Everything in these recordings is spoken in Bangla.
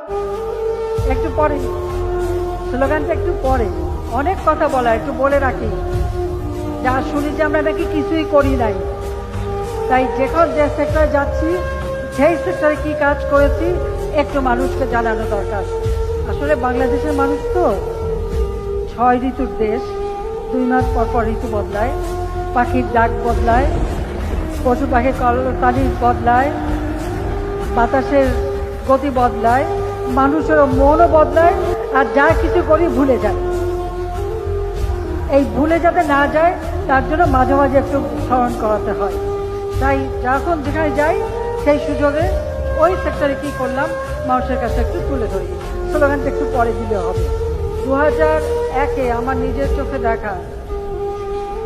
একটু পরে, স্লোগানটা একটু পরে। অনেক কথা বলা, একটু বলে রাখি। যা শুনি যে আমরা নাকি কিছুই করি নাই, তাই যখন যে সেক্টরে যাচ্ছি সেই সেক্টরে কি কাজ করেছি একটু মানুষকে জানানো দরকার। আসলে বাংলাদেশের মানুষ তো 6 ঋতুর দেশ, 2 মাস পর পর ঋতু বদলায়, পাখির ডাক বদলায়, পশু পাখির কলতানি বদলায়, বাতাসের গতি বদলায়, মানুষেরও মনও বদলায়, আর যা কিছু করি ভুলে যায়। এই ভুলে যাতে না যায় তার জন্য মাঝে মাঝে একটু স্মরণ করাতে হয়। তাই যখন যেখানে যাই সেই সুযোগে ওই সেক্টরে কী করলাম মানুষের কাছে একটু তুলে ধরি। স্লোগানটা একটু পরে দিলে হবে। 2001-এ আমার নিজের চোখে দেখা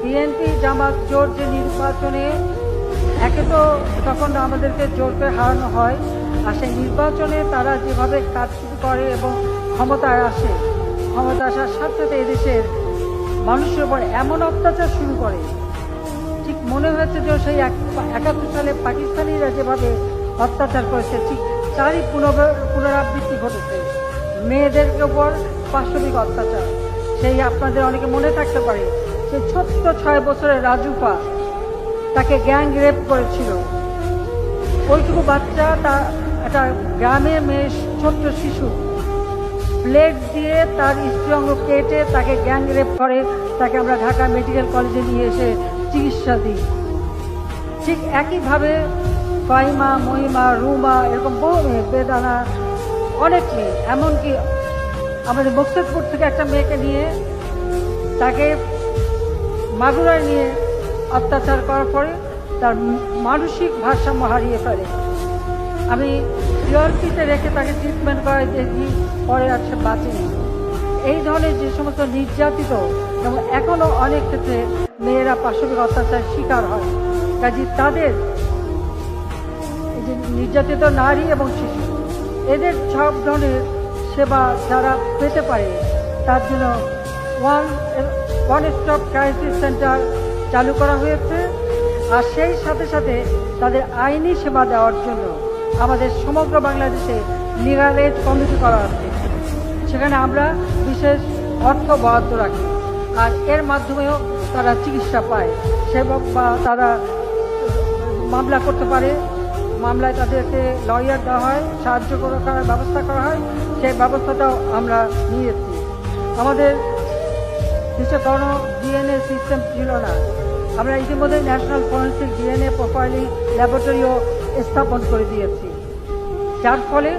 বিএনপি জামাত জোট যে নির্বাচনে, একে তো তখন আমাদেরকে জোর করে হারানো হয়, আর সেই নির্বাচনে তারা যেভাবে কাজ করে এবং ক্ষমতায় আসে, ক্ষমতা আসার সাথে সাথে এদেশের মানুষের উপর এমন অত্যাচার শুরু করে, ঠিক মনে হয়েছে যে সেই 71 সালে পাকিস্তানিরা যেভাবে অত্যাচার করেছে ঠিক তারই পুনরাবৃত্তি ঘটেছে। মেয়েদের উপর পাশবিক অত্যাচার, সেই আপনাদের অনেকে মনে থাকতে পারে সেই ছোট্ট 6 বছরের রাজুফা, তাকে গ্যাং রেপ করেছিল। ওইটুকু বাচ্চা, তা একটা গ্রামের মেয়ে, ছোট্ট শিশু, ব্লেড দিয়ে তার স্ত্রী কেটে তাকে গ্যাং রেপ করে, তাকে আমরা ঢাকা মেডিকেল কলেজে নিয়ে এসে চিকিৎসা দিই। ঠিক একইভাবে ফাইমা, মহিমা, রুমা, এরকম বহু মেয়ে, বেদানা, অনেক মেয়ে, এমনকি আমাদের বক্সেরপুর থেকে একটা মেয়েকে নিয়ে তাকে মাগুরায় নিয়ে অত্যাচার করার পরে তার মানসিক ভারসাম্য হারিয়ে ফেলে। আমি সিআরপিতে রেখে তাকে ট্রিটমেন্ট করাই দেখি, পরে আর সে বাঁচেনি। এই ধরনের যে সমস্ত নির্যাতিত, এবং এখনও অনেক ক্ষেত্রে মেয়েরা পাশবিক অত্যাচার শিকার হয়, কাজে তাদের এই যে নির্যাতিত নারী এবং শিশু, এদের সব ধরনের সেবা যারা পেতে পারে তার জন্য ওয়ান স্টপ ক্রাইসিস সেন্টার চালু করা হয়েছে। আর সেই সাথে সাথে তাদের আইনি সেবা দেওয়ার জন্য আমাদের সমগ্র বাংলাদেশে লিগাল এইড কমিটি করা আছে। সেখানে আমরা বিশেষ অর্থ বরাদ্দ রাখি, আর এর মাধ্যমেও তারা চিকিৎসা পায়, সেবক বা তারা মামলা করতে পারে। মামলায় তাদেরকে লয়ার দেওয়া হয়, সাহায্য করার ব্যবস্থা করা হয়, সেই ব্যবস্থাটাও আমরা নিয়েছি। আমাদের দেশে কোনো ডিএনএ সিস্টেম ছিল না, আমরা ইতিমধ্যে ন্যাশনাল ফরেন্সিক ডিএনএ প্রোফাইলিং ল্যাবরেটরিও স্থাপন করে দিয়েছি, যার ফলে